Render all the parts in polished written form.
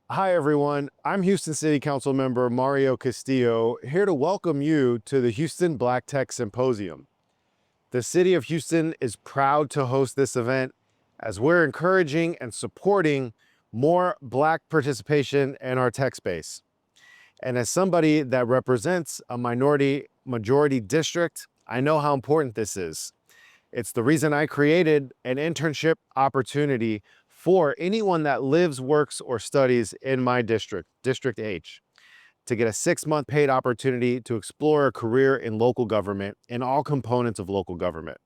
Hi, everyone. I'm Houston City Council member Mario Castillo, here to welcome you to the Houston Black Tech Symposium. The City of Houston is proud to host this event as we're encouraging and supporting more Black participation in our tech space. And as somebody that represents a majority district, I know how important this is. It's the reason I created an internship opportunity for anyone that lives, works, or studies in my district, District H, to get a 6-month paid opportunity to explore a career in local government in all components of local government.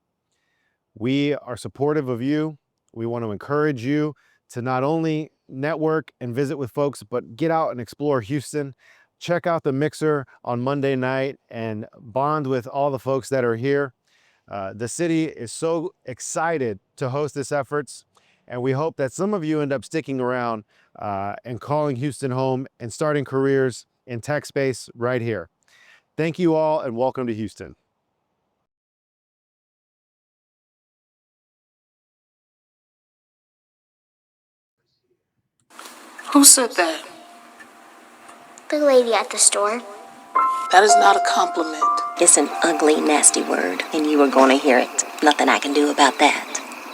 We are supportive of you. We want to encourage you to not only network and visit with folks, but get out and explore Houston. Check out the Mixer on Monday night and bond with all the folks that are here. The city is so excited to host this efforts, and we hope that some of you end up sticking around and calling Houston home and starting careers in tech space right here. Thank you all, and welcome to Houston. Who said that? The lady at the store. That is not a compliment. It's an ugly, nasty word, and you are going to hear it. Nothing I can do about that.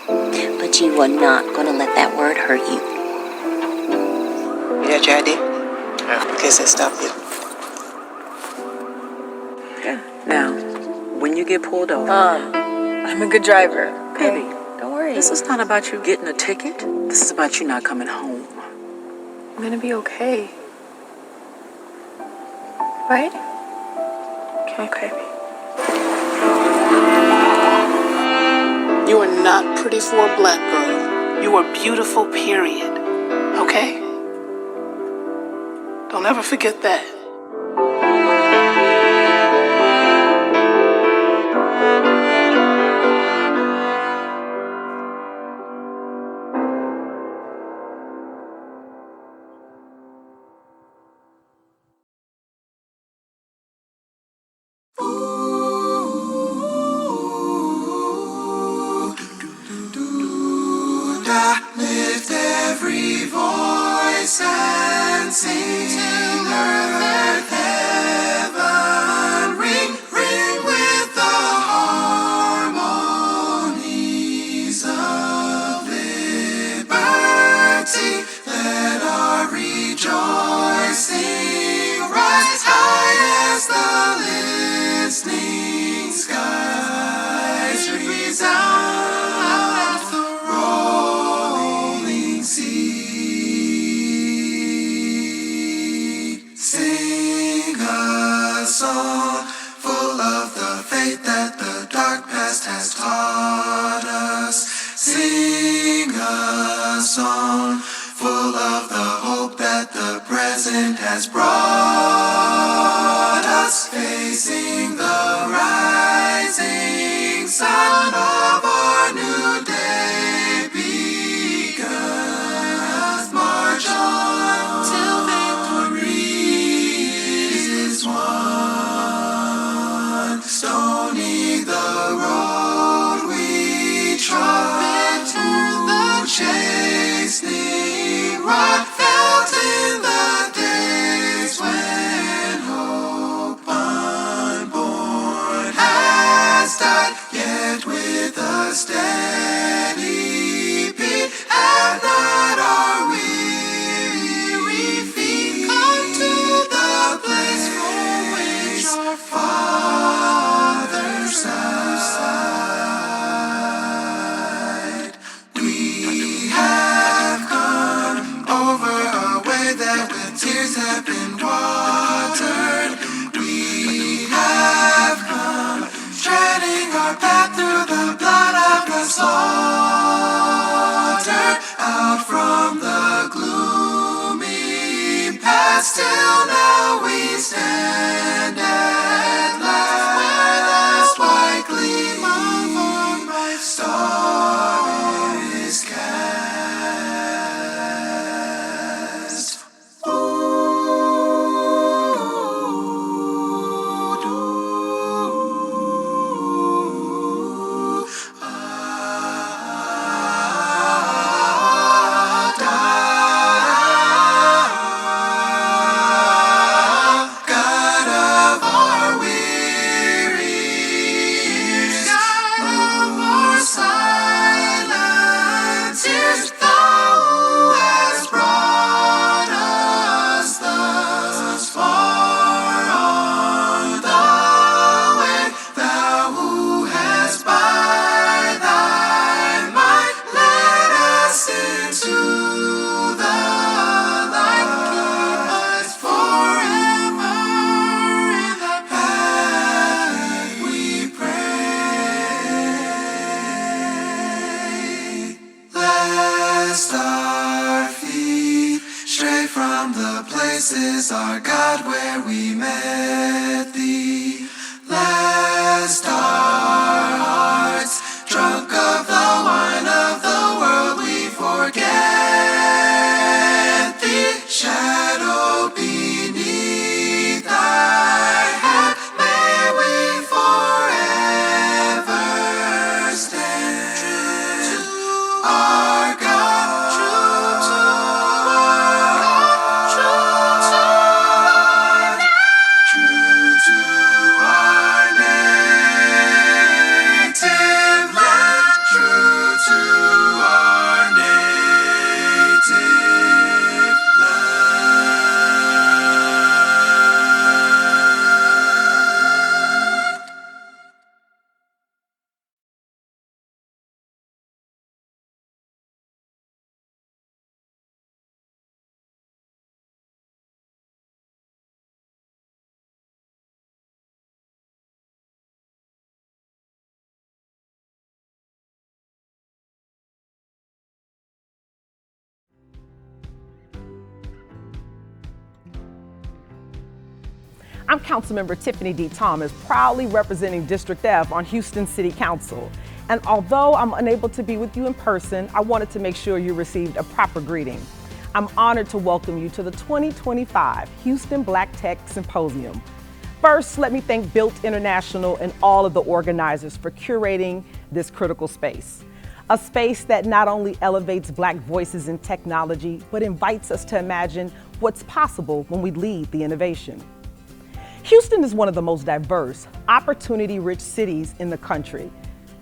But you are not going to let that word hurt you. You got your ID? Yeah. Okay, so stop it. Okay. Now, when you get pulled over, I'm a good driver. Okay? baby, Don't worry. this is not about you getting a ticket. This is about you not coming home. I'm gonna be okay. Right? Okay. You are not pretty for a black girl. You are beautiful, period. Okay? Don't ever forget that. Lift every voice and sing till earth heaven ring with the harmonies of liberty. Let our rejoicing rise high as the listening skies resound the rolling sea. Sing a song full of the faith that the dark past has taught us. Sing a song full of the hope that the present has brought us. Facing the rising sun of our new day begun. March on till victory is won. Stony the road we trod, the chastening rod felt in the days when hope unborn has died. Yet with a steady beat have not our weary feet come to the place from which our fathers sighed. We have come over a way that with tears have been watered. We have come treading our path through the blood of the slaughter. Out from the gloomy past till now we stand at last, where the white gleam of our bright star is cast. from the places, our God, where we met thee. Lest our hearts, drunk of the wine of the world, we forget thee. Shadow beneath thy hand, may we forever stand. True to our God, true to our God, true to our God, true to our native land, true to our native land. I'm Councilmember Tiffany D. Thomas, proudly representing District F on Houston City Council. And although I'm unable to be with you in person, I wanted to make sure you received a proper greeting. I'm honored to welcome you to the 2025 Houston Black Tech Symposium. First, let me thank Built International and all of the organizers for curating this critical space. A space that not only elevates Black voices in technology, but invites us to imagine what's possible when we lead the innovation. Houston is one of the most diverse, opportunity-rich cities in the country.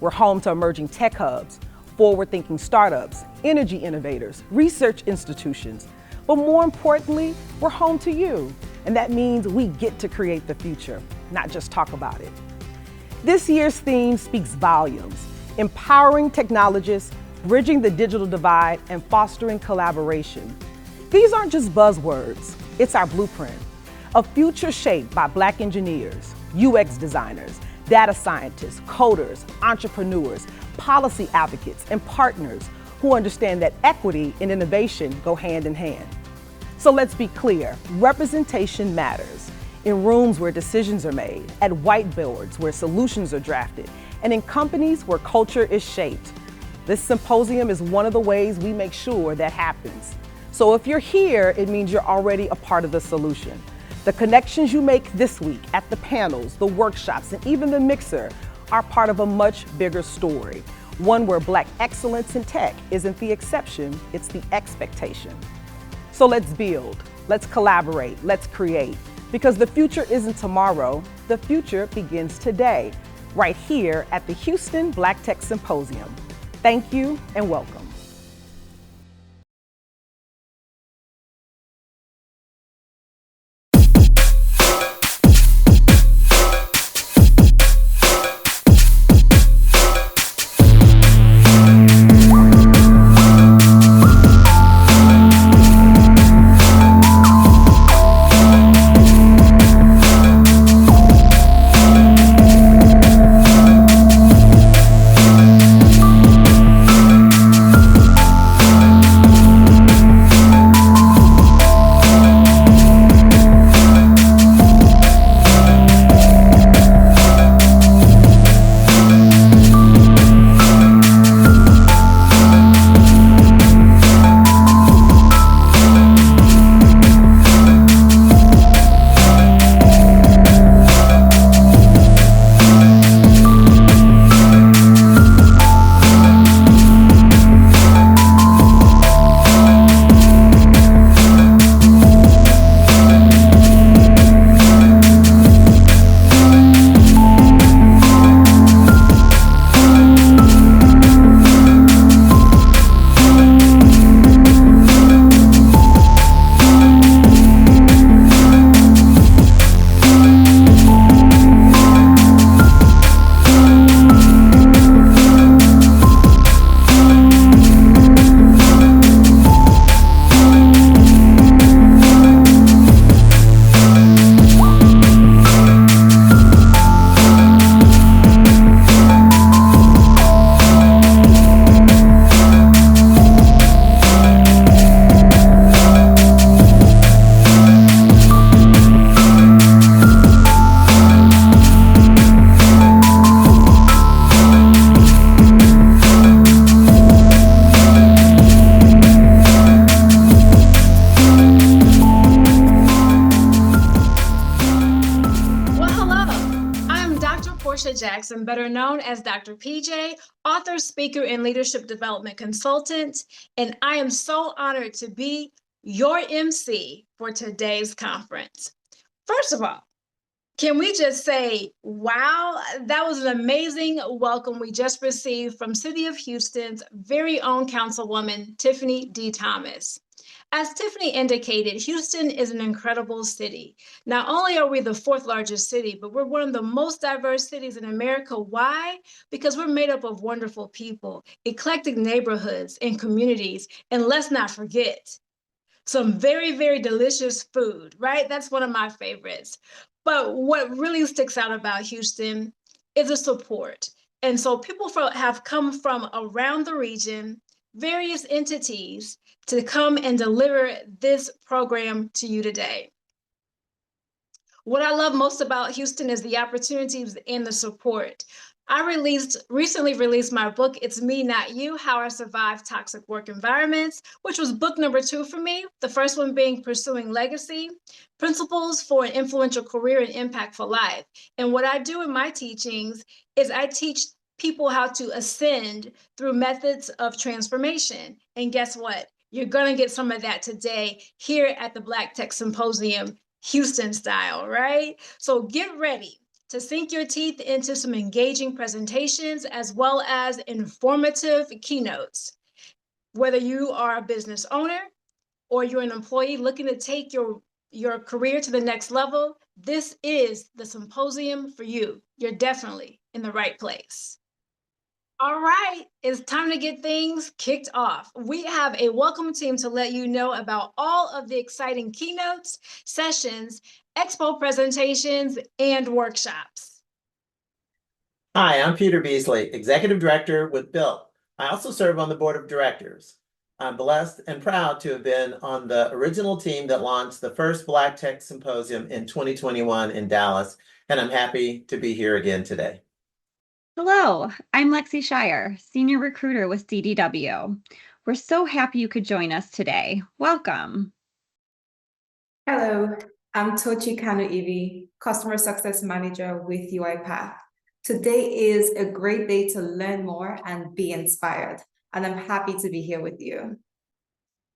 We're home to emerging tech hubs, forward-thinking startups, energy innovators, research institutions. But more importantly, we're home to you. And that means we get to create the future, not just talk about it. This year's theme speaks volumes: empowering technologists, bridging the digital divide, and fostering collaboration. These aren't just buzzwords, it's our blueprint. A future shaped by Black engineers, UX designers, data scientists, coders, entrepreneurs, policy advocates, and partners who understand that equity and innovation go hand in hand. So let's be clear, representation matters. In rooms where decisions are made, at whiteboards where solutions are drafted, and in companies where culture is shaped. This symposium is one of the ways we make sure that happens. So if you're here, it means you're already a part of the solution. The connections you make this week at the panels, the workshops, and even the mixer are part of a much bigger story. One where Black excellence in tech isn't the exception, it's the expectation. So let's build, let's collaborate, let's create. Because the future isn't tomorrow, the future begins today, right here at the Houston Black Tech Symposium. Thank you and welcome. Jackson, better known as Dr. PJ, author, speaker, and leadership development consultant, and I am so honored to be your MC for today's conference. First of all, can we just say, wow, that was an amazing welcome we just received from City of Houston's very own Councilwoman, Tiffany D. Thomas. As Tiffany indicated, Houston is an incredible city. Not only are we the fourth largest city, but we're one of the most diverse cities in America. Why? Because we're made up of wonderful people, eclectic neighborhoods and communities, and let's not forget, some very, very delicious food, right? That's one of my favorites. But what really sticks out about Houston is the support. And so people have come from around the region, various entities, to come and deliver this program to you today. What I love most about Houston is the opportunities and the support. I recently released my book, It's Me, Not You, How I Survived Toxic Work Environments, which was book number 2 for me. The first one being Pursuing Legacy, Principles for an Influential Career and Impactful Life. And what I do in my teachings is I teach people how to ascend through methods of transformation. And guess what? You're gonna get some of that today here at the Black Tech Symposium, Houston style, right? So get ready to sink your teeth into some engaging presentations as well as informative keynotes. Whether you are a business owner or you're an employee looking to take your career to the next level, this is the symposium for you. You're definitely in the right place. All right, it's time to get things kicked off. We have a welcome team to let you know about all of the exciting keynotes, sessions, expo presentations, and workshops. Hi, I'm Peter Beasley, Executive Director with Built. I also serve on the Board of Directors. I'm blessed and proud to have been on the original team that launched the first Black Tech Symposium in 2021 in Dallas, and I'm happy to be here again today. Hello, I'm Lexi Shire, Senior Recruiter with CDW. We're so happy you could join us today. Welcome. Hello, I'm Tochi Kanu-Ivi, Customer Success Manager with UiPath. Today is a great day to learn more and be inspired, and I'm happy to be here with you.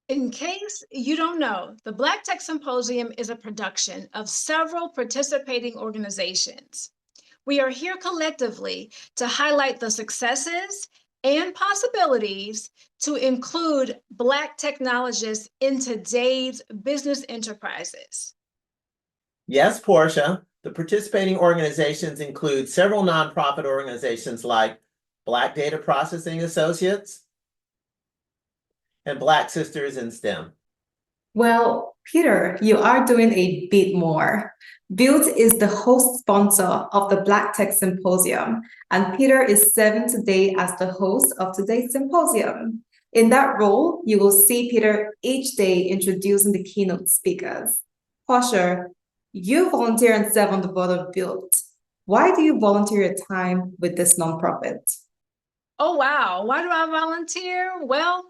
In case you don't know, the Black Tech Symposium is a production of several participating organizations. We are here collectively to highlight the successes and possibilities to include Black technologists in today's business enterprises. Yes, Portia, the participating organizations include several nonprofit organizations like Black Data Processing Associates and Black Sisters in STEM. Well, Peter, you are doing a bit more. Built is the host sponsor of the Black Tech Symposium, and Peter is serving today as the host of today's symposium. In that role, you will see Peter each day introducing the keynote speakers. Portia, you volunteer and serve on the board of Built. Why do you volunteer your time with this nonprofit? Oh, wow. Why do I volunteer? Well,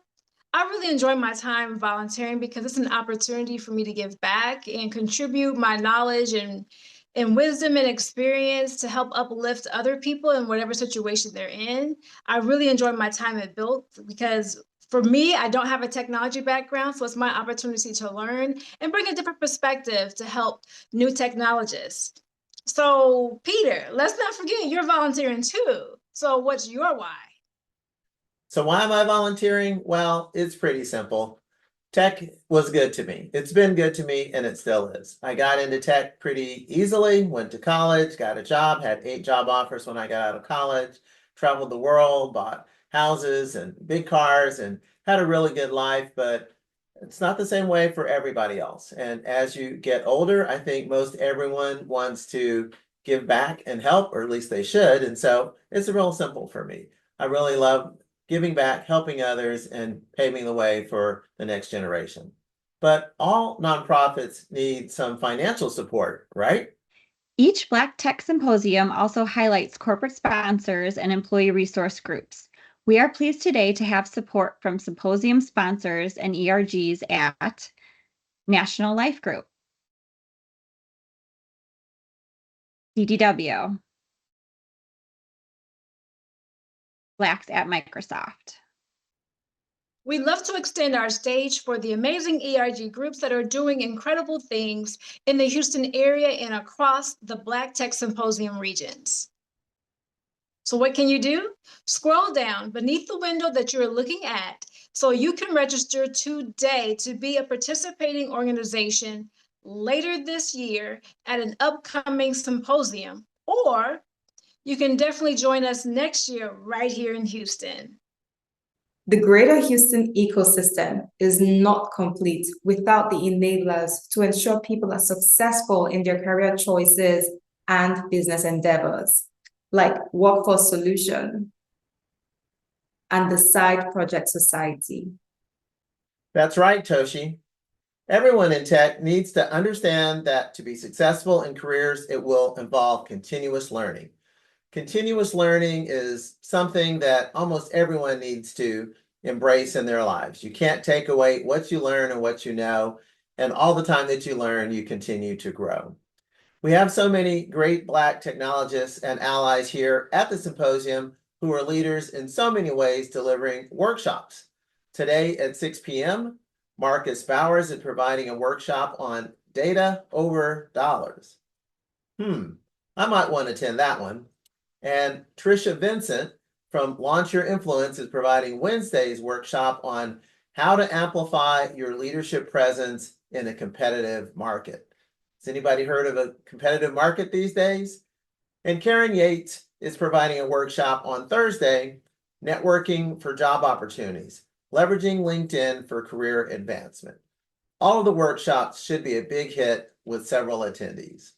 I really enjoy my time volunteering because it's an opportunity for me to give back and contribute my knowledge and wisdom and experience to help uplift other people in whatever situation they're in. I really enjoy my time at Built because for me, I don't have a technology background, so it's my opportunity to learn and bring a different perspective to help new technologists. So, Peter, let's not forget you're volunteering too. So, what's your why? So why am I volunteering? Well, it's pretty simple. Tech was good to me. It's been good to me, and it still is. I got into tech pretty easily, went to college, got a job, had 8 job offers when I got out of college, traveled the world, bought houses and big cars, and had a really good life, but it's not the same way for everybody else. And as you get older, I think most everyone wants to give back and help, or at least they should. And so it's real simple for me. I really love giving back, helping others, and paving the way for the next generation. But all nonprofits need some financial support, right? Each Black Tech Symposium also highlights corporate sponsors and employee resource groups. We are pleased today to have support from symposium sponsors and ERGs at National Life Group, CDW, Blacks at Microsoft. We'd love to extend our stage for the amazing ERG groups that are doing incredible things in the Houston area and across the Black Tech Symposium regions. So what can you do? Scroll down beneath the window that you're looking at so you can register today to be a participating organization later this year at an upcoming symposium, or you can definitely join us next year right here in Houston. The greater Houston ecosystem is not complete without the enablers to ensure people are successful in their career choices and business endeavors, like Workforce Solution and the Side Project Society. That's right, Toshi. Everyone in tech needs to understand that to be successful in careers, it will involve continuous learning. Continuous learning is something that almost everyone needs to embrace in their lives. You can't take away what you learn and what you know, and all the time that you learn, you continue to grow. We have so many great Black technologists and allies here at the symposium who are leaders in so many ways delivering workshops. Today at 6 p.m., Marcus Bowers is providing a workshop on data over dollars. I might want to attend that one. And Trisha Vincent from Launch Your Influence is providing Wednesday's workshop on how to amplify your leadership presence in a competitive market. Has anybody heard of a competitive market these days? And Karen Yates is providing a workshop on Thursday, Networking for Job Opportunities, leveraging LinkedIn for career advancement. All of the workshops should be a big hit with several attendees.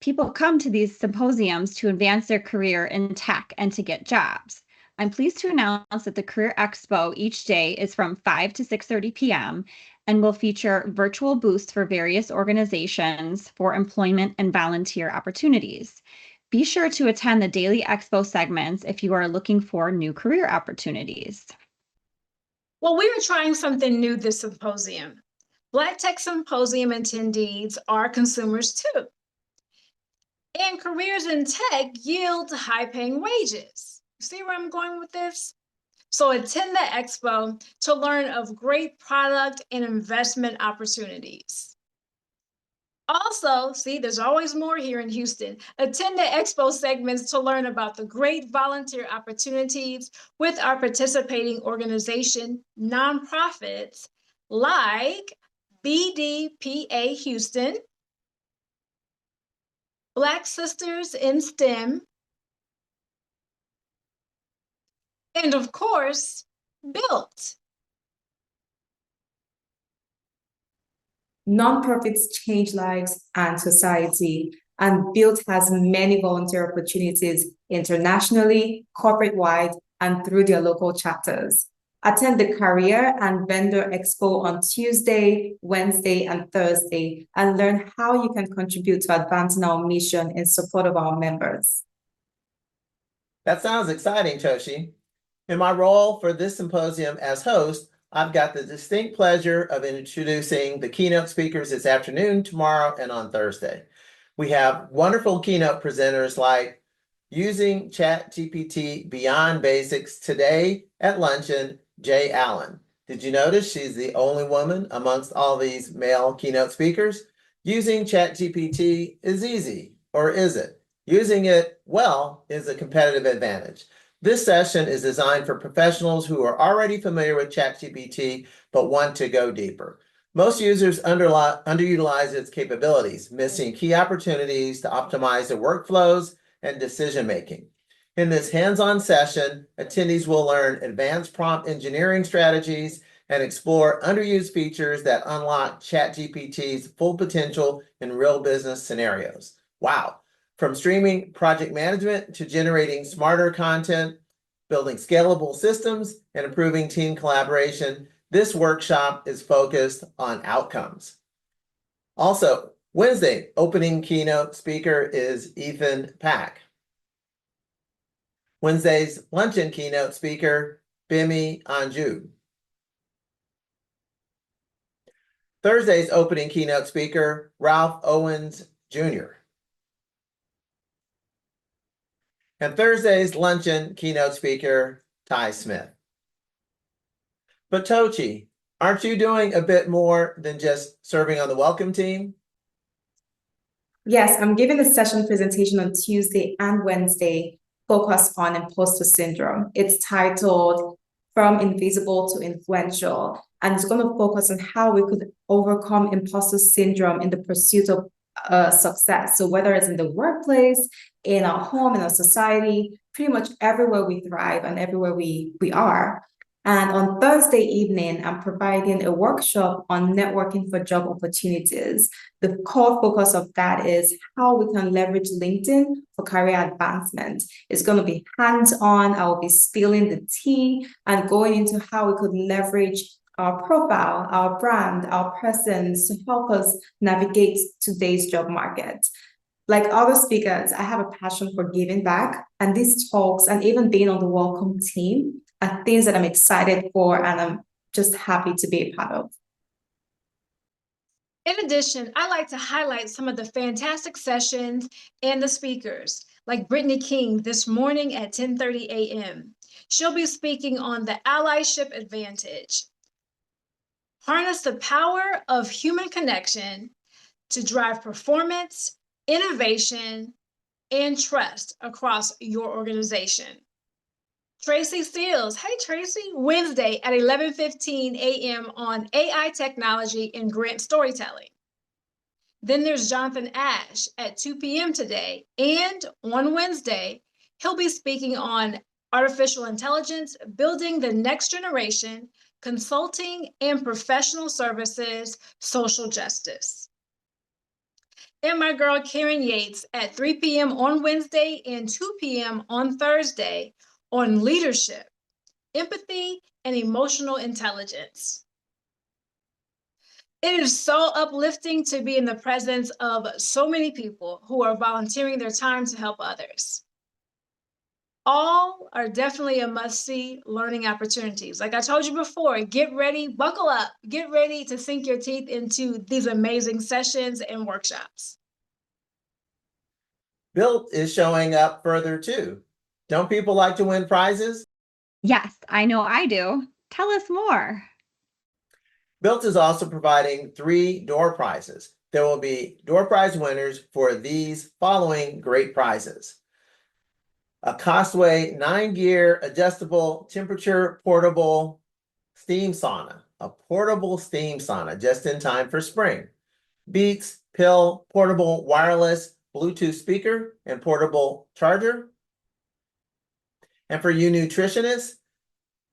People come to these symposiums to advance their career in tech and to get jobs. I'm pleased to announce that the Career Expo each day is from 5 to 6:30 p.m. and will feature virtual booths for various organizations for employment and volunteer opportunities. Be sure to attend the daily expo segments if you are looking for new career opportunities. Well, we are trying something new this symposium. Black Tech Symposium attendees are consumers too. And careers in tech yield high-paying wages. See where I'm going with this? So attend the expo to learn of great product and investment opportunities. Also, see, there's always more here in Houston. Attend the expo segments to learn about the great volunteer opportunities with our participating organization nonprofits like BDPA Houston, Black Sisters in STEM, and of course, Built. Nonprofits change lives and society, and Built has many volunteer opportunities internationally, corporate-wide, and through their local chapters. Attend the Career and Vendor Expo on Tuesday, Wednesday, and Thursday, and learn how you can contribute to advancing our mission in support of our members. That sounds exciting, Toshi. In my role for this symposium as host, I've got the distinct pleasure of introducing the keynote speakers this afternoon, tomorrow, and on Thursday. We have wonderful keynote presenters like Using ChatGPT Beyond Basics today at luncheon, Jay Allen. Did you notice she's the only woman amongst all these male keynote speakers? Using ChatGPT is easy, or is it? Using it well is a competitive advantage. This session is designed for professionals who are already familiar with ChatGPT but want to go deeper. Most users underutilize its capabilities, missing key opportunities to optimize their workflows and decision-making. In this hands-on session, attendees will learn advanced prompt engineering strategies and explore underused features that unlock ChatGPT's full potential in real business scenarios. Wow. From streaming project management to generating smarter content, building scalable systems, and improving team collaboration, this workshop is focused on outcomes. Also, Wednesday, opening keynote speaker is Ethan Pack. Wednesday's luncheon keynote speaker, Bimi Anju. Thursday's opening keynote speaker, Ralph Owens Jr. And Thursday's luncheon keynote speaker, Ty Smith. But Tochi, aren't you doing a bit more than just serving on the welcome team? Yes, I'm giving a session presentation on Tuesday and Wednesday focused on imposter syndrome. It's titled From Invisible to Influential, and it's going to focus on how we could overcome imposter syndrome in the pursuit of success. So whether it's in the workplace, in our home, in our society, pretty much everywhere we thrive and everywhere we are. And on Thursday evening, I'm providing a workshop on networking for job opportunities. The core focus of that is how we can leverage LinkedIn for career advancement. It's going to be hands-on. I will be spilling the tea and going into how we could leverage our profile, our brand, our presence to help us navigate today's job market. Like other speakers, I have a passion for giving back, and these talks and even being on the welcome team are things that I'm excited for and I'm just happy to be a part of. In addition, I like to highlight some of the fantastic sessions and the speakers, like Brittany King this morning at 10:30 a.m. She'll be speaking on the allyship advantage. Harness the power of human connection to drive performance, innovation, and trust across your organization. Tracy Seals, hey Tracy, Wednesday at 11:15 a.m. on AI technology and grant storytelling. Then there's Jonathan Ash at 2 p.m. today, and on Wednesday, he'll be speaking on artificial intelligence, building the next generation, consulting and professional services, social justice. And my girl Karen Yates at 3 p.m. on Wednesday and 2 p.m. on Thursday on leadership, empathy, and emotional intelligence. It is so uplifting to be in the presence of so many people who are volunteering their time to help others. All are definitely a must-see learning opportunities. Like I told you before, get ready, buckle up, get ready to sink your teeth into these amazing sessions and workshops. Built is showing up further too. Don't people like to win prizes? Yes, I know I do. Tell us more. Built is also providing 3 door prizes. There will be door prize winners for these following great prizes. A Costway 9-gear adjustable temperature portable steam sauna, a portable steam sauna just in time for spring. Beats Pill portable wireless Bluetooth speaker and portable charger. And for you nutritionists,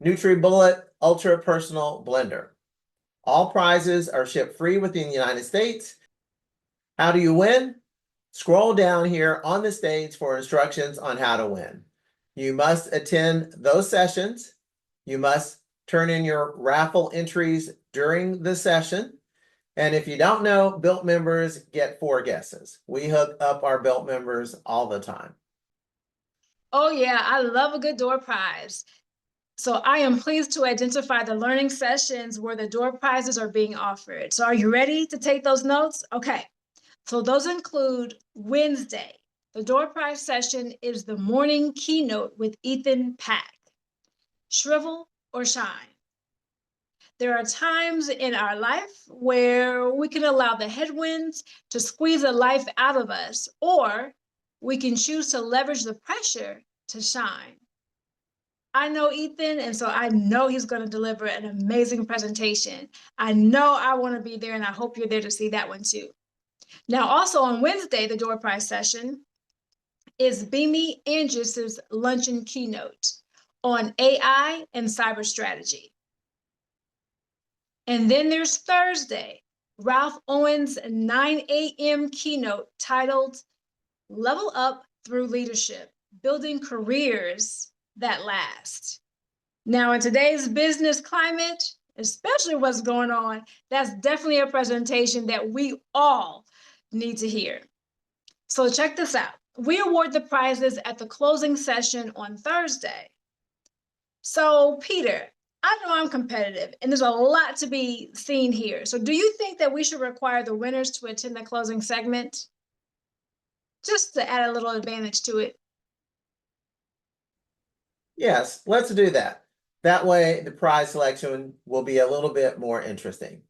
NutriBullet Ultra Personal Blender. All prizes are shipped free within the United States. How do you win? Scroll down here on the stage for instructions on how to win. You must attend those sessions. You must turn in your raffle entries during the session. And if you don't know, Built members get 4 guesses. We hook up our Built members all the time. Oh yeah, I love a good door prize. So I am pleased to identify the learning sessions where the door prizes are being offered. So are you ready to take those notes? Okay, so those include Wednesday. The door prize session is the morning keynote with Ethan Pack. Shrivel or shine. There are times in our life where we can allow the headwinds to squeeze the life out of us, or we can choose to leverage the pressure to shine. I know Ethan, and so I know he's going to deliver an amazing presentation. I know I want to be there, and I hope you're there to see that one too. Now, also on Wednesday, the door prize session is Beamy Andrus's luncheon keynote on AI and cyber strategy. And then there's Thursday, Ralph Owen's 9 a.m. keynote titled Level Up Through Leadership, Building Careers That Last. Now, in today's business climate, especially what's going on, that's definitely a presentation that we all need to hear. So check this out. We award the prizes at the closing session on Thursday. So, Peter, I know I'm competitive and there's a lot to be seen here. So do you think that we should require the winners to attend the closing segment? Just to add a little advantage to it. Yes, let's do that. That way the prize selection will be a little bit more interesting.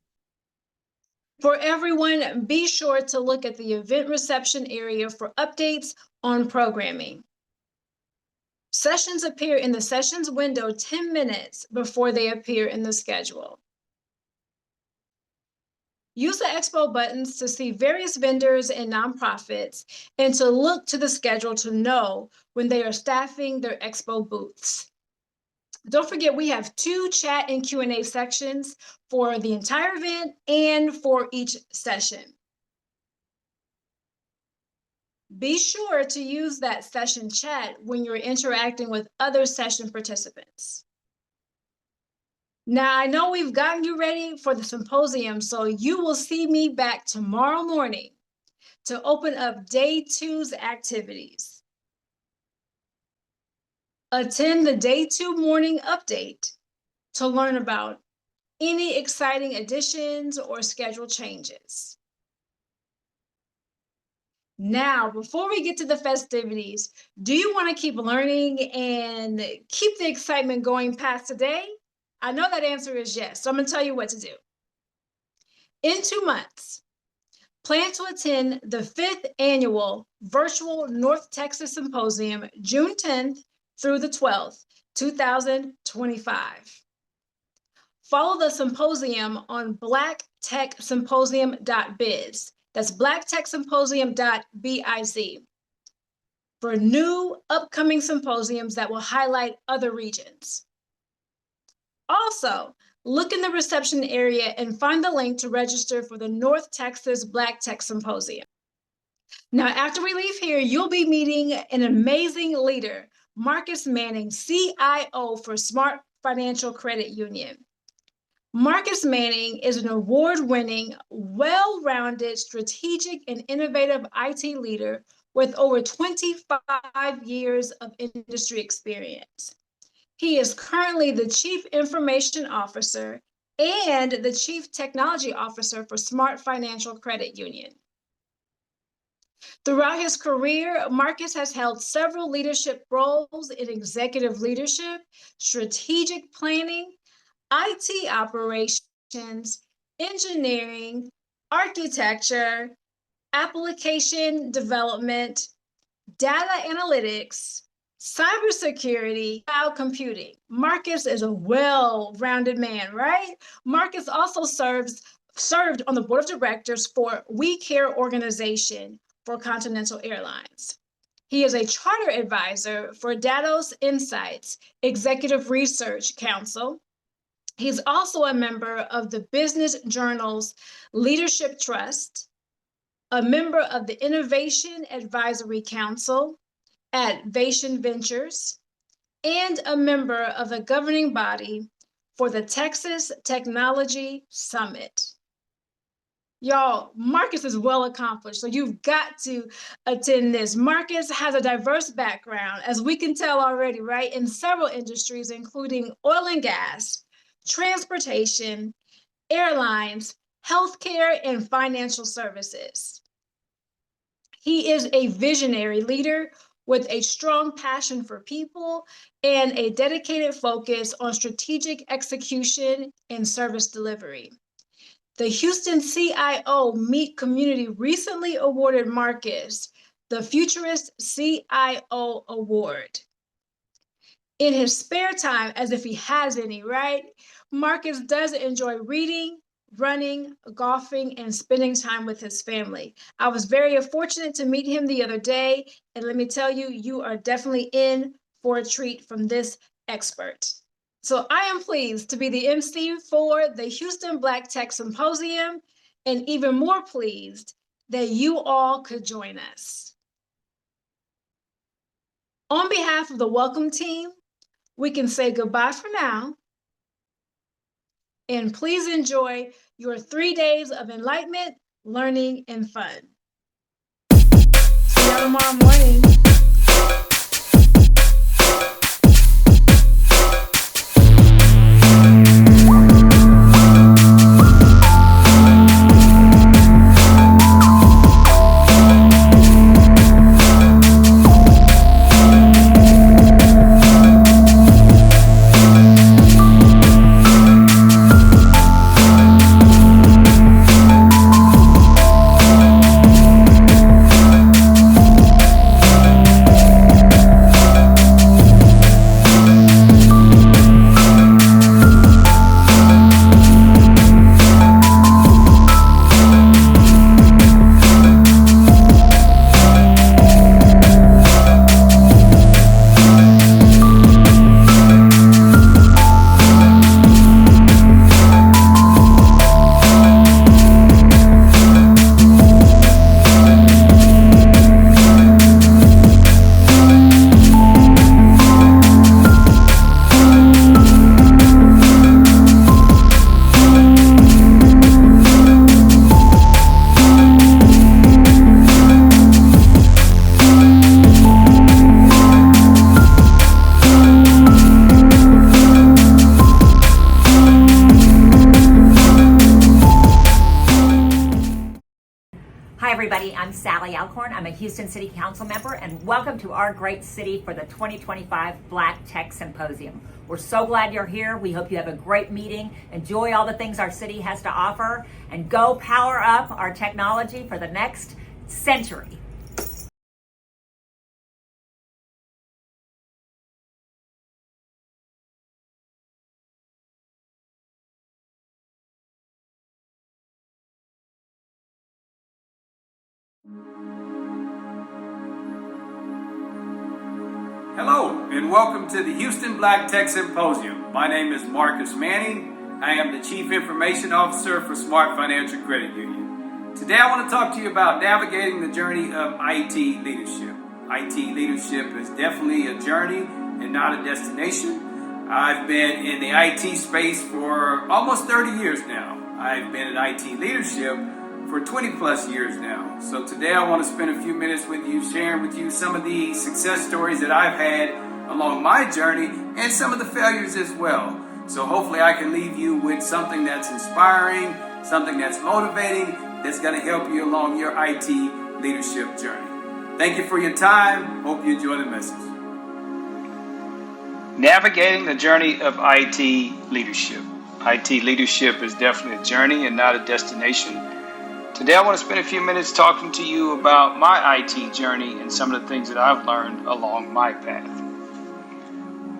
For everyone, be sure to look at the event reception area for updates on programming. Sessions appear in the sessions window 10 minutes before they appear in the schedule. Use the Expo buttons to see various vendors and nonprofits and to look to the schedule to know when they are staffing their Expo booths. Don't forget, we have 2 chat and Q&A sections for the entire event and for each session. Be sure to use that session chat when you're interacting with other session participants. Now, I know we've gotten you ready for the symposium, so you will see me back tomorrow morning to open up day 2's activities. Attend the day 2 morning update to learn about any exciting additions or schedule changes. Now, before we get to the festivities, do you want to keep learning and keep the excitement going past today? I know that answer is yes, so I'm going to tell you what to do. In 2 months, plan to attend the 5th annual virtual North Texas Symposium, June 10th through the 12th, 2025. Follow the symposium on blacktechsymposium.biz. That's blacktechsymposium.biz for new upcoming symposiums that will highlight other regions. Also, look in the reception area and find the link to register for the North Texas Black Tech Symposium. Now, after we leave here, you'll be meeting an amazing leader, Marcus Manning, CIO for Smart Financial Credit Union. Marcus Manning is an award-winning, well-rounded, strategic, and innovative IT leader with over 25 years of industry experience. He is currently the Chief Information Officer and the Chief Technology Officer for Smart Financial Credit Union. Throughout his career, Marcus has held several leadership roles in executive leadership, strategic planning, IT operations, engineering, architecture, application development, data analytics, cybersecurity, cloud computing. Marcus is a well-rounded man, right? Marcus also served on the board of directors for We Care organization for Continental Airlines. He is a charter advisor for Datos Insights Executive Research Council. He's also a member of the Business Journal's Leadership Trust, a member of the Innovation Advisory Council at Vation Ventures, and a member of the governing body for the Texas Technology Summit. Y'all, Marcus is well accomplished, so you've got to attend this. Marcus has a diverse background, as we can tell already, right, in several industries, including oil and gas, transportation, airlines, healthcare, and financial services. He is a visionary leader with a strong passion for people and a dedicated focus on strategic execution and service delivery. The Houston CIO Meet community recently awarded Marcus the Futurist CIO Award. In his spare time, as if he has any, right? Marcus does enjoy reading, running, golfing, and spending time with his family. I was very fortunate to meet him the other day, and let me tell you, you are definitely in for a treat from this expert. So I am pleased to be the MC for the Houston Black Tech Symposium, and even more pleased that you all could join us. On behalf of the welcome team, we can say goodbye for now, and please enjoy your 3 days of enlightenment, learning, and fun. See y'all tomorrow morning. everybody. I'm Sally Alcorn. I'm a Houston City Council member, and welcome to our great city for the 2025 Black Tech Symposium. We're so glad you're here. We hope you have a great meeting. Enjoy all the things our city has to offer, and go power up our technology for the next century. Hello, and welcome to the Houston Black Tech Symposium. My name is Marcus Manning. I am the Chief Information Officer for Smart Financial Credit Union. Today I want to talk to you about navigating the journey of IT leadership. IT leadership is definitely a journey and not a destination. I've been in the IT space for almost 30 years now. I've been in IT leadership for 20 plus years now. So today I want to spend a few minutes with you, sharing with you some of the success stories that I've had along my journey and some of the failures as well. So hopefully I can leave you with something that's inspiring, something that's motivating, that's going to help you along your IT leadership journey. Thank you for your time. Hope you enjoy the message. Navigating the journey of IT leadership. IT leadership is definitely a journey and not a destination. Today I want to spend a few minutes talking to you about my IT journey and some of the things that I've learned along my path.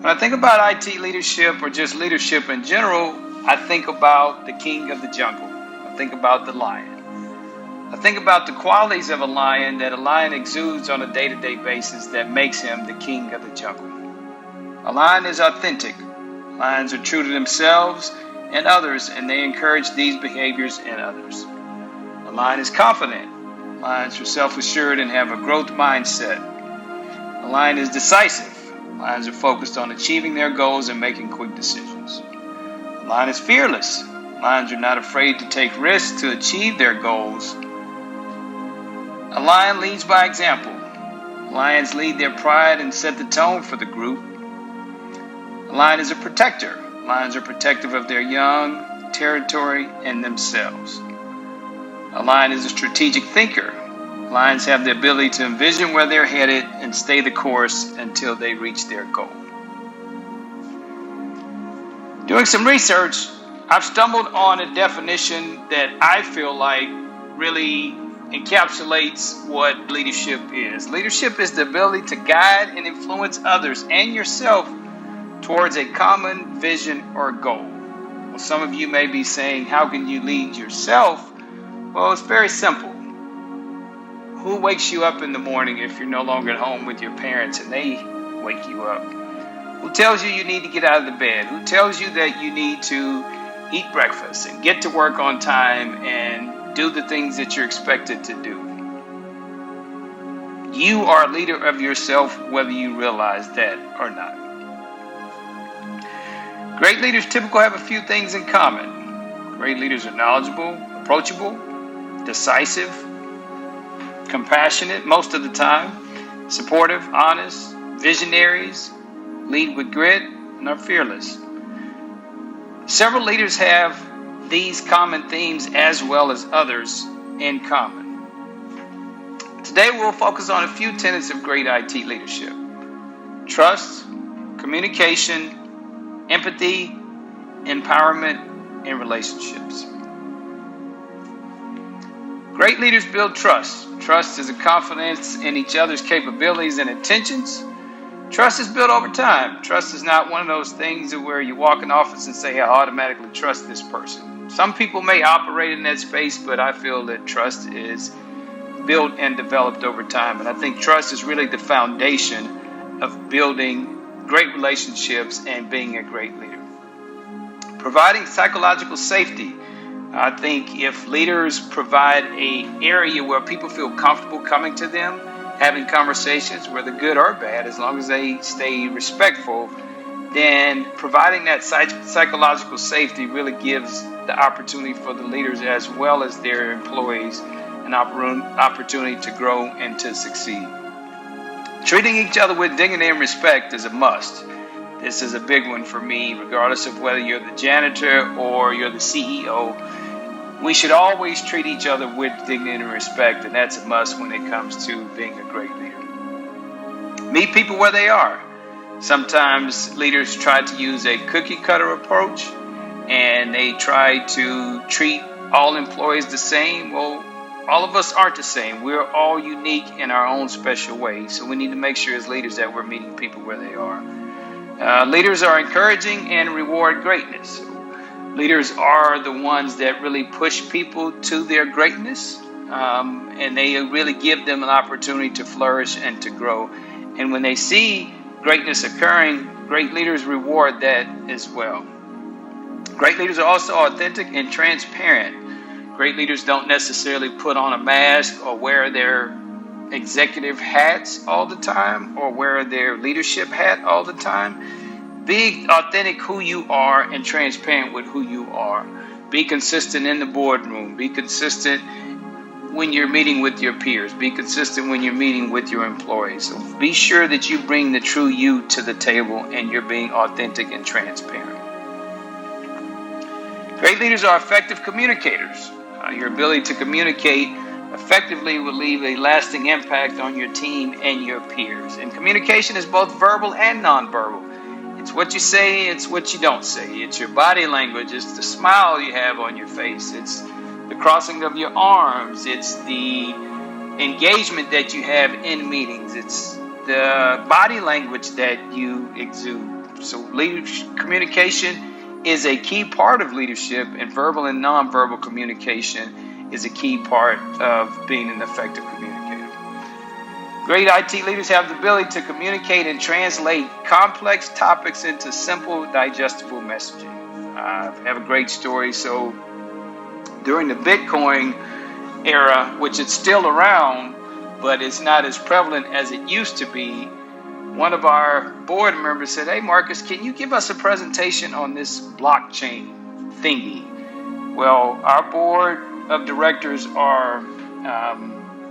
When I think about IT leadership or just leadership in general, I think about the king of the jungle. I think about the lion. I think about the qualities of a lion that a lion exudes on a day-to-day basis that makes him the king of the jungle. A lion is authentic. Lions are true to themselves and others, and they encourage these behaviors in others. A lion is confident. Lions are self-assured and have a growth mindset. A lion is decisive. Lions are focused on achieving their goals and making quick decisions. A lion is fearless. Lions are not afraid to take risks to achieve their goals. A lion leads by example. Lions lead their pride and set the tone for the group. A lion is a protector. Lions are protective of their young, territory, and themselves. A lion is a strategic thinker. Lions have the ability to envision where they're headed and stay the course until they reach their goal. Doing some research, I've stumbled on a definition that I feel like really encapsulates what leadership is. Leadership is the ability to guide and influence others and yourself towards a common vision or goal. Well, some of you may be saying, how can you lead yourself? Well, it's very simple. Who wakes you up in the morning if you're no longer at home with your parents and they wake you up? Who tells you you need to get out of the bed? Who tells you that you need to eat breakfast and get to work on time and do the things that you're expected to do? You are a leader of yourself, whether you realize that or not. Great leaders typically have a few things in common. Great leaders are knowledgeable, approachable, decisive, compassionate most of the time, supportive, honest, visionaries, lead with grit, and are fearless. Several leaders have these common themes as well as others in common. Today we'll focus on a few tenets of great IT leadership: trust, communication, empathy, empowerment, and relationships. Great leaders build trust. Trust is a confidence in each other's capabilities and intentions. Trust is built over time. Trust is not one of those things where you walk in the office and say, I automatically trust this person. Some people may operate in that space, but I feel that trust is built and developed over time. And I think trust is really the foundation of building great relationships and being a great leader. Providing psychological safety. I think if leaders provide an area where people feel comfortable coming to them, having conversations, whether good or bad, as long as they stay respectful, then providing that psychological safety really gives the opportunity for the leaders as well as their employees an opportunity to grow and to succeed. Treating each other with dignity and respect is a must. This is a big one for me, regardless of whether you're the janitor or you're the CEO. We should always treat each other with dignity and respect, and that's a must when it comes to being a great leader. Meet people where they are. Sometimes leaders try to use a cookie cutter approach, and they try to treat all employees the same. Well, all of us aren't the same. We're all unique in our own special way. So we need to make sure as leaders that we're meeting people where they are. Leaders are encouraging and reward greatness. Leaders are the ones that really push people to their greatness, and they really give them an opportunity to flourish and to grow. And when they see greatness occurring, great leaders reward that as well. Great leaders are also authentic and transparent. Great leaders don't necessarily put on a mask or wear their executive hats all the time or wear their leadership hat all the time. Be authentic who you are and transparent with who you are. Be consistent in the boardroom. Be consistent when you're meeting with your peers. Be consistent when you're meeting with your employees. So be sure that you bring the true you to the table and you're being authentic and transparent. Great leaders are effective communicators. Your ability to communicate effectively will leave a lasting impact on your team and your peers. And communication is both verbal and nonverbal. It's what you say, it's what you don't say. It's your body language, it's the smile you have on your face, it's the crossing of your arms, it's the engagement that you have in meetings, it's the body language that you exude. So communication is a key part of leadership, and verbal and nonverbal communication is a key part of being an effective communicator. Great IT leaders have the ability to communicate and translate complex topics into simple, digestible messaging. I have a great story. So during the Bitcoin era, which is still around, but it's not as prevalent as it used to be, one of our board members said, "Hey, Marcus, can you give us a presentation on this blockchain thingy?" Well, our board of directors are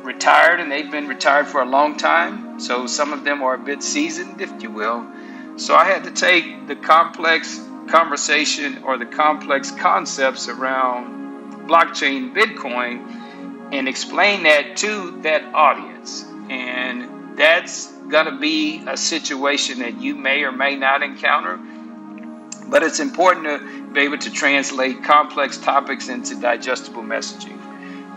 retired, and they've been retired for a long time. So some of them are a bit seasoned, if you will. So I had to take the complex conversation or the complex concepts around blockchain, Bitcoin, and explain that to that audience. And that's going to be a situation that you may or may not encounter, but it's important to be able to translate complex topics into digestible messaging.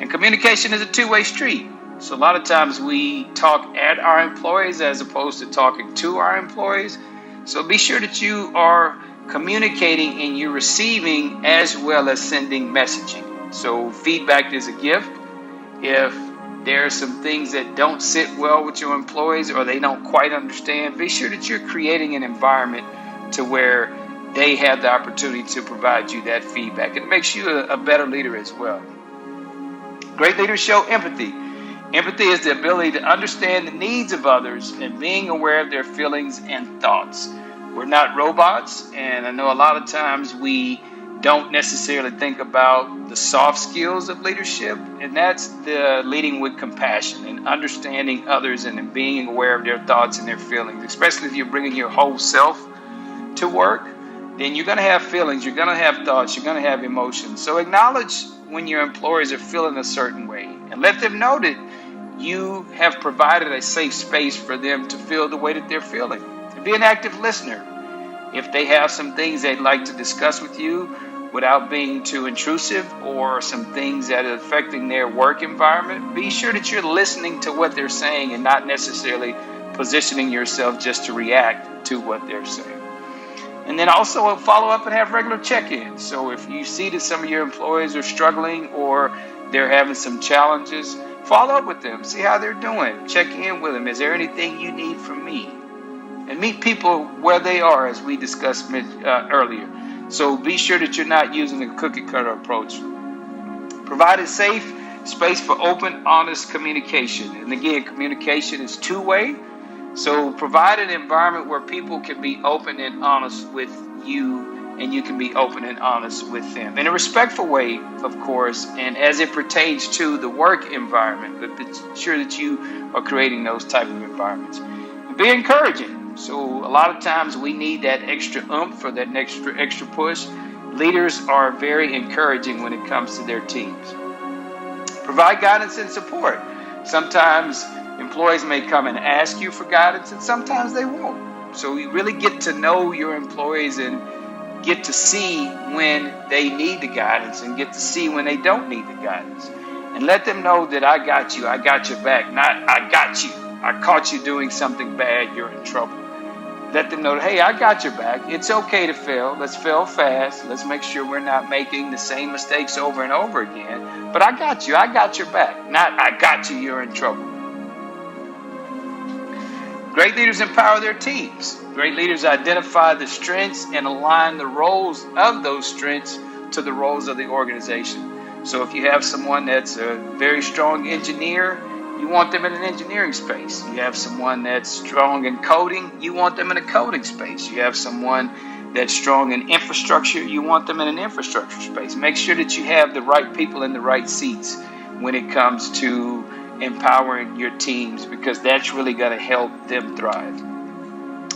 And communication is a two-way street. So a lot of times we talk at our employees as opposed to talking to our employees. So be sure that you are communicating and you're receiving as well as sending messaging. So feedback is a gift. If there are some things that don't sit well with your employees or they don't quite understand, be sure that you're creating an environment to where they have the opportunity to provide you that feedback. It makes you a better leader as well. Great leaders show empathy. Empathy is the ability to understand the needs of others and being aware of their feelings and thoughts. We're not robots, and I know a lot of times we don't necessarily think about the soft skills of leadership, and that's the leading with compassion and understanding others and being aware of their thoughts and their feelings, especially if you're bringing your whole self to work. Then you're going to have feelings, you're going to have thoughts, you're going to have emotions. So acknowledge when your employees are feeling a certain way and let them know that you have provided a safe space for them to feel the way that they're feeling. And be an active listener. If they have some things they'd like to discuss with you without being too intrusive or some things that are affecting their work environment, be sure that you're listening to what they're saying and not necessarily positioning yourself just to react to what they're saying. And then also follow up and have regular check-ins. So if you see that some of your employees are struggling or they're having some challenges, follow up with them. See how they're doing. Check in with them. Is there anything you need from me? And meet people where they are, as we discussed earlier. So be sure that you're not using a cookie-cutter approach. Provide a safe space for open, honest communication. And again, communication is two-way. So provide an environment where people can be open and honest with you, and you can be open and honest with them. In a respectful way, of course, and as it pertains to the work environment, but be sure that you are creating those type of environments. And be encouraging. So a lot of times we need that extra oomph or that extra push. Leaders are very encouraging when it comes to their teams. Provide guidance and support. Sometimes employees may come and ask you for guidance, and sometimes they won't. So you really get to know your employees and get to see when they need the guidance and get to see when they don't need the guidance. And let them know that I got you, I got your back, not I got you, I caught you doing something bad, you're in trouble. Let them know, hey, I got your back. It's okay to fail. Let's fail fast. Let's make sure we're not making the same mistakes over and over again. But I got you. I got your back. Not I got you. You're in trouble. Great leaders empower their teams. Great leaders identify the strengths and align the roles of those strengths to the roles of the organization. So if you have someone that's a very strong engineer, you want them in an engineering space. You have someone that's strong in coding, you want them in a coding space. You have someone that's strong in infrastructure, you want them in an infrastructure space. Make sure that you have the right people in the right seats when it comes to empowering your teams, because that's really going to help them thrive.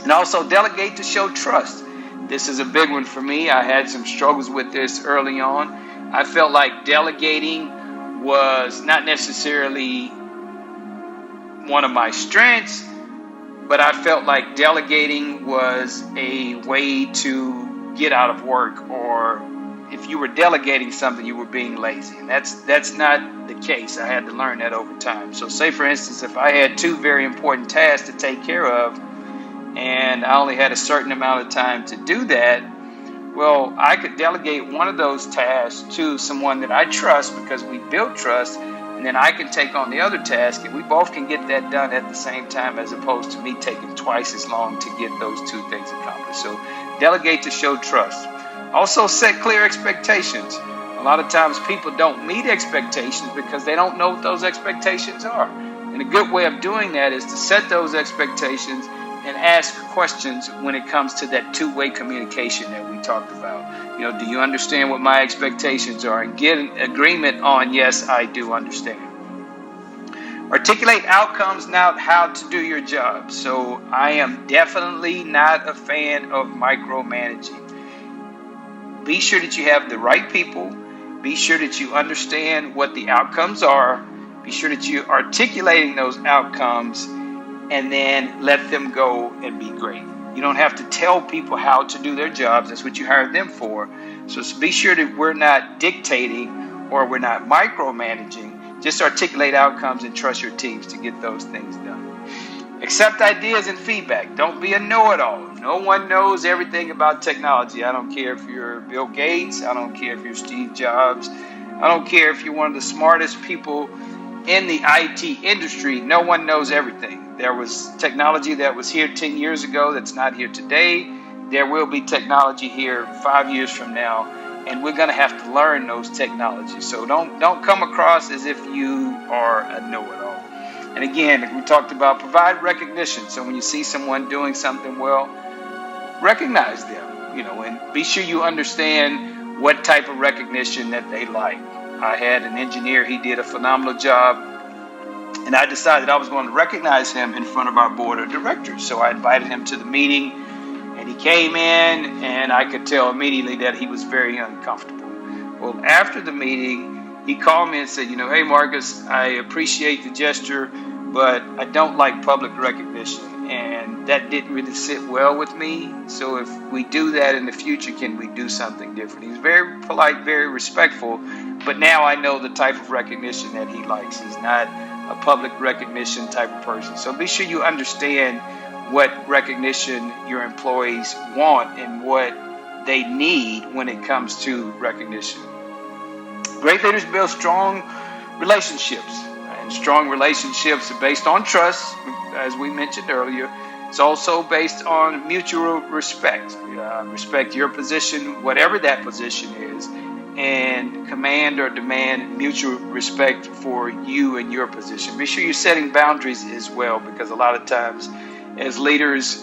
And also delegate to show trust. This is a big one for me. I had some struggles with this early on. I felt like delegating was not necessarily one of my strengths, but I felt like delegating was a way to get out of work, or if you were delegating something, you were being lazy. And that's not the case. I had to learn that over time. So say, for instance, if I had two very important tasks to take care of, and I only had a certain amount of time to do that, well, I could delegate one of those tasks to someone that I trust, because we built trust, and then I can take on the other task, and we both can get that done at the same time, as opposed to me taking twice as long to get those two things accomplished. So delegate to show trust. Also set clear expectations. A lot of times people don't meet expectations because they don't know what those expectations are. And a good way of doing that is to set those expectations and ask questions when it comes to that two-way communication that we talked about. Do you understand what my expectations are? And get an agreement on, yes, I do understand. Articulate outcomes, not how to do your job. So I am definitely not a fan of micromanaging. Be sure that you have the right people. Be sure that you understand what the outcomes are. Be sure that you're articulating those outcomes, and then let them go and be great. You don't have to tell people how to do their jobs. That's what you hired them for. So be sure that we're not dictating or we're not micromanaging. Just articulate outcomes and trust your teams to get those things done. Accept ideas and feedback. Don't be a know-it-all. No one knows everything about technology. I don't care if you're Bill Gates. I don't care if you're Steve Jobs. I don't care if you're one of the smartest people in the IT industry. No one knows everything. There was technology that was here 10 years ago that's not here today. There will be technology here 5 years from now, and we're going to have to learn those technologies. So don't come across as if you are a know-it-all. And again, we talked about provide recognition. So when you see someone doing something well, recognize them, and be sure you understand what type of recognition that they like. I had an engineer, he did a phenomenal job, and I decided I was going to recognize him in front of our board of directors. So I invited him to the meeting, and he came in, and I could tell immediately that he was very uncomfortable. Well, after the meeting, he called me and said, hey, Marcus, I appreciate the gesture, but I don't like public recognition. And that didn't really sit well with me. So if we do that in the future, can we do something different? He's very polite, very respectful, but now I know the type of recognition that he likes. He's not a public recognition type of person. So be sure you understand what recognition your employees want and what they need when it comes to recognition. Great leaders build strong relationships, and strong relationships are based on trust, as we mentioned earlier. It's also based on mutual respect. Respect your position, whatever that position is, and command or demand mutual respect for you and your position. Be sure you're setting boundaries as well, because a lot of times as leaders,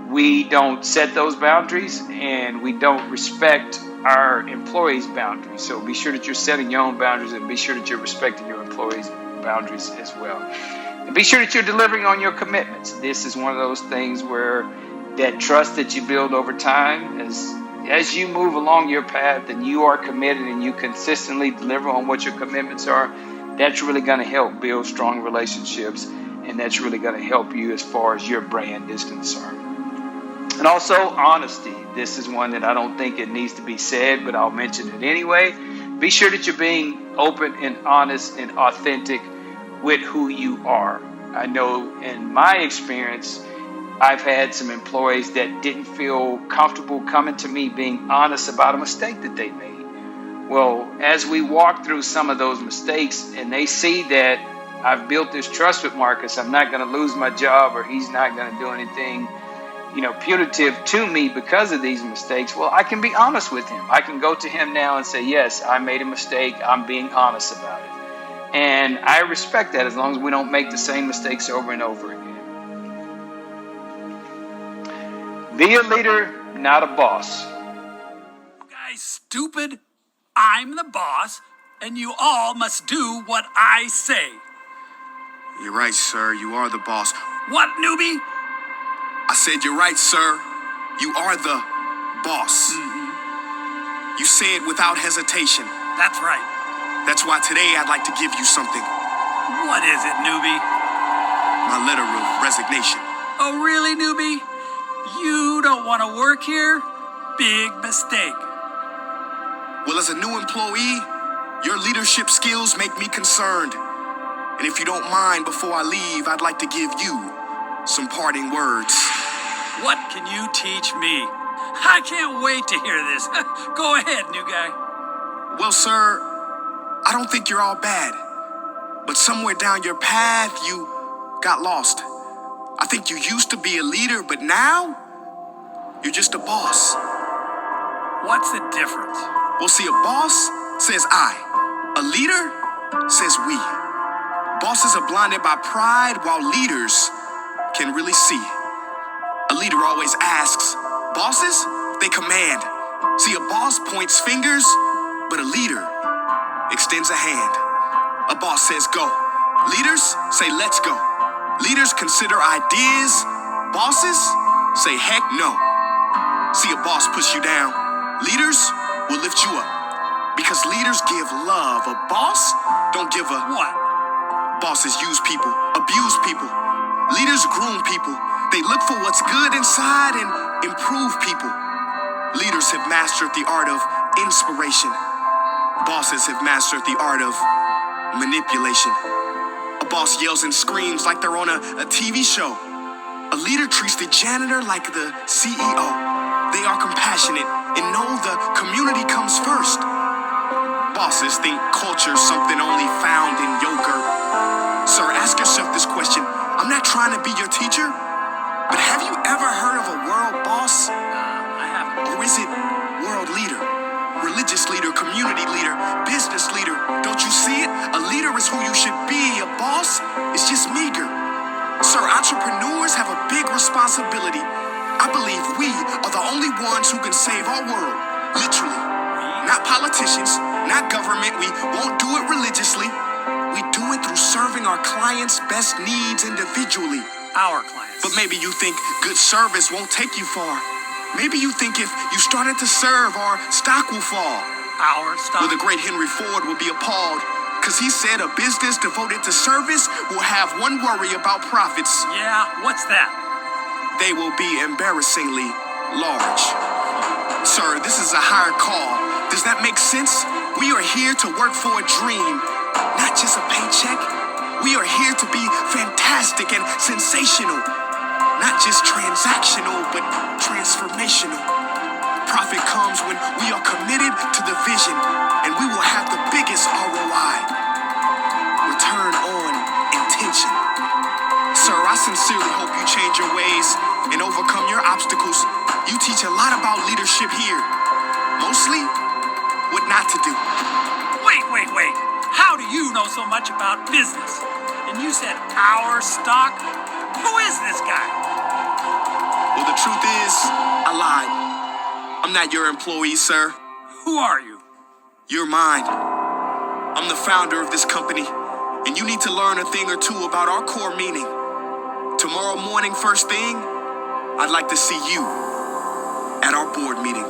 we don't set those boundaries and we don't respect our employees' boundaries. So be sure that you're setting your own boundaries, and be sure that you're respecting your employees' boundaries as well. And be sure that you're delivering on your commitments. This is one of those things where that trust that you build over time as you move along your path and you are committed and you consistently deliver on what your commitments are, that's really going to help build strong relationships, and that's really going to help you as far as your brand is concerned. And also honesty. This is one that I don't think it needs to be said, but I'll mention it anyway. Be sure that you're being open and honest and authentic with who you are. I know in my experience, I've had some employees that didn't feel comfortable coming to me being honest about a mistake that they made. Well, as we walk through some of those mistakes and they see that I've built this trust with Marcus, I'm not going to lose my job or he's not going to do anything, punitive to me because of these mistakes. Well, I can be honest with him. I can go to him now and say, yes, I made a mistake. I'm being honest about it. And I respect that as long as we don't make the same mistakes over and over again. Be a leader, not a boss. Guys, stupid. I'm the boss, and you all must do what I say. You're right, sir. You are the boss. What, newbie? I said you're right, sir. You are the boss. You say it without hesitation. That's right. That's why today I'd like to give you something. What is it, newbie? My letter of resignation. Oh, really, newbie? You don't want to work here? Big mistake. Well, as a new employee, your leadership skills make me concerned. And if you don't mind, before I leave, I'd like to give you some parting words. What can you teach me? I can't wait to hear this. Go ahead, new guy. Well, sir, I don't think you're all bad. But somewhere down your path, you got lost. I think you used to be a leader, but now you're just a boss. What's the difference? Well, see, a boss says I. A leader says we. Bosses are blinded by pride, while leaders can really see. A leader always asks. Bosses, they command. See, a boss points fingers, but a leader extends a hand. A boss says go. Leaders say let's go. Leaders consider ideas. Bosses say heck no. See, a boss push you down. Leaders will lift you up. Because leaders give love. A boss don't give a what? Bosses use people, abuse people. Leaders groom people. They look for what's good inside and improve people. Leaders have mastered the art of inspiration. Bosses have mastered the art of manipulation. A boss yells and screams like they're on a TV show. A leader treats the janitor like the CEO. They are compassionate and know the community comes first. Bosses think culture's something only found in yogurt. Sir, ask yourself this question. I'm not trying to be your teacher, but have you ever heard of a world boss? I haven't. Or is it world leader, religious leader, community leader, business leader? Don't you see it? A leader is who you should be. A boss is just meager. Sir, entrepreneurs have a big responsibility. I believe we are the only ones who can save our world. Literally. Not politicians, not government. We won't do it religiously. We do it through serving our clients' best needs individually. Our clients. But maybe you think good service won't take you far. Maybe you think if you started to serve, our stock will fall. Our stock? Well, the great Henry Ford will be appalled, because he said a business devoted to service will have one worry about profits. Yeah, what's that? They will be embarrassingly large. Sir, this is a higher call. Does that make sense? We are here to work for a dream, not just a paycheck. We are here to be fantastic and sensational, not just transactional, but transformational. Profit comes when we are committed to the vision, and we will have the biggest ROI. Return on intention. Sir, I sincerely hope you change your ways and overcome your obstacles. You teach a lot about leadership here. Mostly, what not to do. Wait. How do you know so much about business? And you said our stock? Who is this guy? Well, the truth is, I lied. I'm not your employee, sir. Who are you? You're mine. I'm the founder of this company, and you need to learn a thing or two about our core meaning. Tomorrow morning, first thing, I'd like to see you at our board meeting.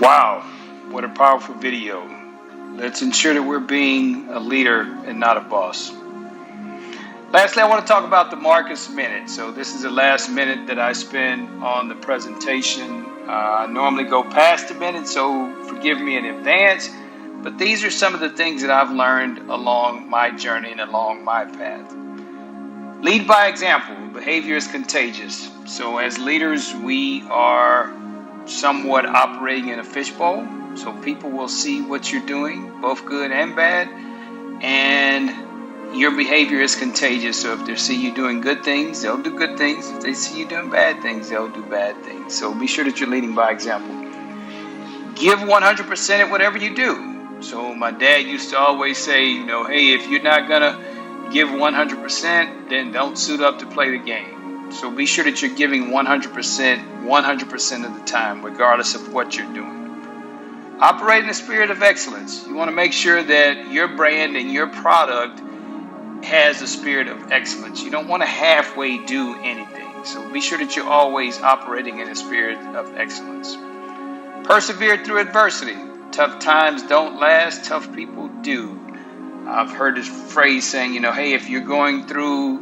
Wow, what a powerful video. Let's ensure that we're being a leader and not a boss. Lastly, I want to talk about the Marcus Minute. So this is the last minute that I spend on the presentation. I normally go past the minute, so forgive me in advance. But these are some of the things that I've learned along my journey and along my path. Lead by example. Behavior is contagious. So as leaders, we are somewhat operating in a fishbowl. So people will see what you're doing, both good and bad. And your behavior is contagious. So if they see you doing good things, they'll do good things. If they see you doing bad things, they'll do bad things. So be sure that you're leading by example. Give 100% at whatever you do. So my dad used to always say, hey, if you're not going to give 100%, then don't suit up to play the game. So be sure that you're giving 100% of the time, regardless of what you're doing. Operate in the spirit of excellence. You want to make sure that your brand and your product has a spirit of excellence. You don't want to halfway do anything. So be sure that you're always operating in a spirit of excellence. Persevere through adversity. Tough times don't last, tough people do. I've heard this phrase saying, hey, if you're going through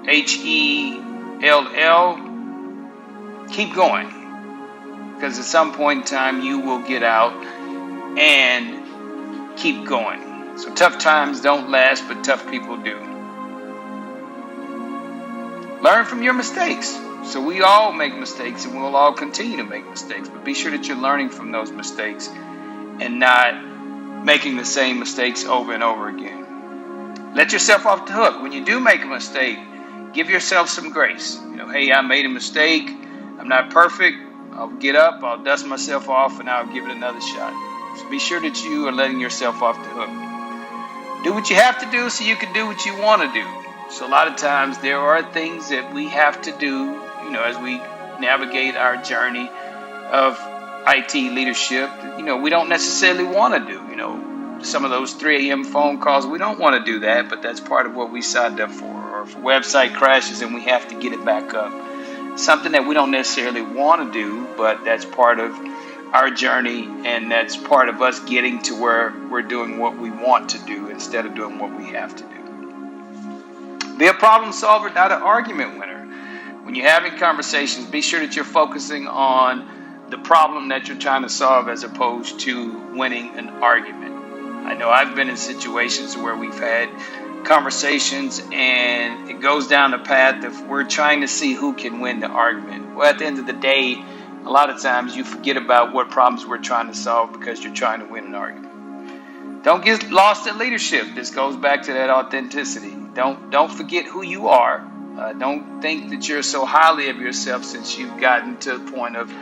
HELL, keep going. Because at some point in time, you will get out and keep going. So tough times don't last, but tough people do. Learn from your mistakes. So we all make mistakes and we'll all continue to make mistakes, but be sure that you're learning from those mistakes and not making the same mistakes over and over again. Let yourself off the hook. When you do make a mistake, give yourself some grace. Hey, I made a mistake. I'm not perfect. I'll get up, I'll dust myself off, and I'll give it another shot. So be sure that you are letting yourself off the hook. Do what you have to do so you can do what you want to do. So a lot of times there are things that we have to do, as we navigate our journey of IT leadership, we don't necessarily want to do. Some of those 3 a.m. phone calls, we don't want to do that, but that's part of what we signed up for. Or if a website crashes and we have to get it back up. Something that we don't necessarily want to do, but that's part of our journey, and that's part of us getting to where we're doing what we want to do instead of doing what we have to do. Be a problem solver, not an argument winner. When you're having conversations, be sure that you're focusing on the problem that you're trying to solve as opposed to winning an argument. I know I've been in situations where we've had conversations and it goes down the path of we're trying to see who can win the argument. Well, at the end of the day, a lot of times you forget about what problems we're trying to solve because you're trying to win an argument. Don't get lost in leadership. This goes back to that authenticity. Don't forget who you are. Don't think that you're so highly of yourself since you've gotten to the point of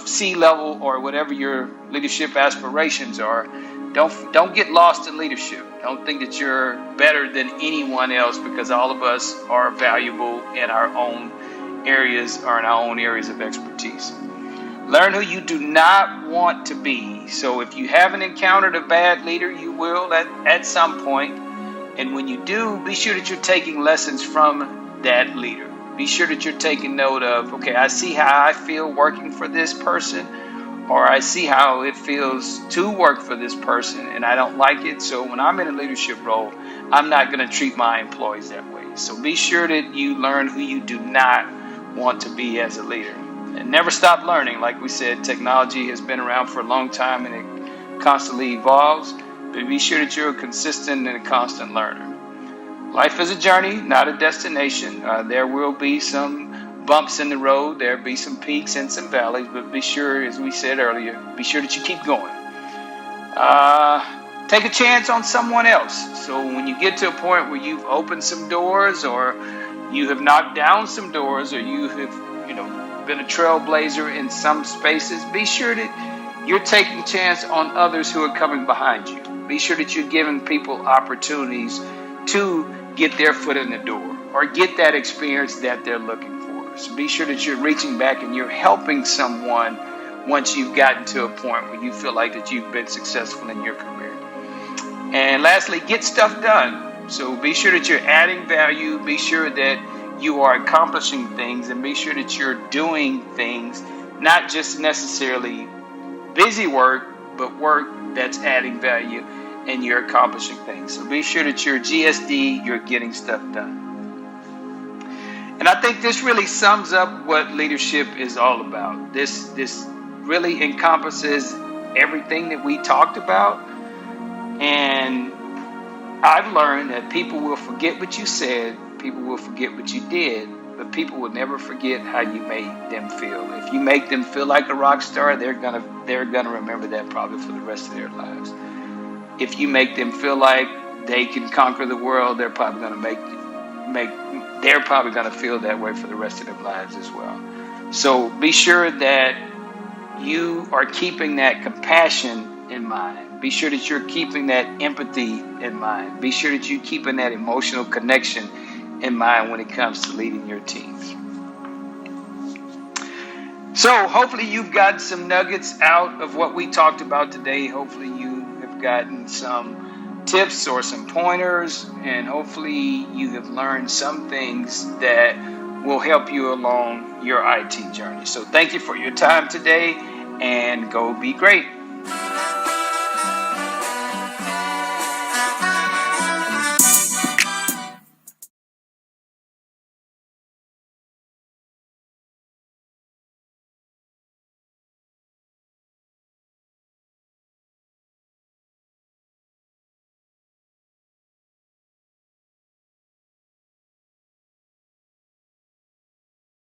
C-level or whatever your leadership aspirations are. Don't get lost in leadership. Don't think that you're better than anyone else because all of us are valuable in our own areas or in our own areas of expertise. Learn who you do not want to be. So if you haven't encountered a bad leader, you will at some point. And when you do, be sure that you're taking lessons from that leader. Be sure that you're taking note of, okay, I see how I feel working for this person, or I see how it feels to work for this person and I don't like it. So when I'm in a leadership role, I'm not going to treat my employees that way. So be sure that you learn who you do not want to be as a leader. And never stop learning. Like we said, technology has been around for a long time and it constantly evolves. But be sure that you're a consistent and a constant learner. Life is a journey, not a destination. There will be some bumps in the road. There'll be some peaks and some valleys, but be sure, as we said earlier, be sure that you keep going. Take a chance on someone else. So when you get to a point where you've opened some doors, or you have knocked down some doors, or you have, been a trailblazer in some spaces, be sure that you're taking a chance on others who are coming behind you. Be sure that you're giving people opportunities to get their foot in the door or get that experience that they're looking for. So be sure that you're reaching back and you're helping someone once you've gotten to a point where you feel like that you've been successful in your career. And lastly, get stuff done. So be sure that you're adding value. Be sure that you are accomplishing things, and be sure that you're doing things, not just necessarily busy work, but work that's adding value and you're accomplishing things. So be sure that you're GSD, you're getting stuff done. And I think this really sums up what leadership is all about. This really encompasses everything that we talked about. And I've learned that people will forget what you said, people will forget what you did, but people will never forget how you made them feel. If you make them feel like a rock star, they're gonna remember that probably for the rest of their lives. If you make them feel like they can conquer the world, they're probably gonna feel that way for the rest of their lives as well. So be sure that you are keeping that compassion in mind. Be sure that you're keeping that empathy in mind. Be sure that you're keeping that emotional connection in mind when it comes to leading your teams. So hopefully you've gotten some nuggets out of what we talked about today. Hopefully you have gotten some tips or some pointers, and hopefully you have learned some things that will help you along your IT journey. So thank you for your time today, and go be great.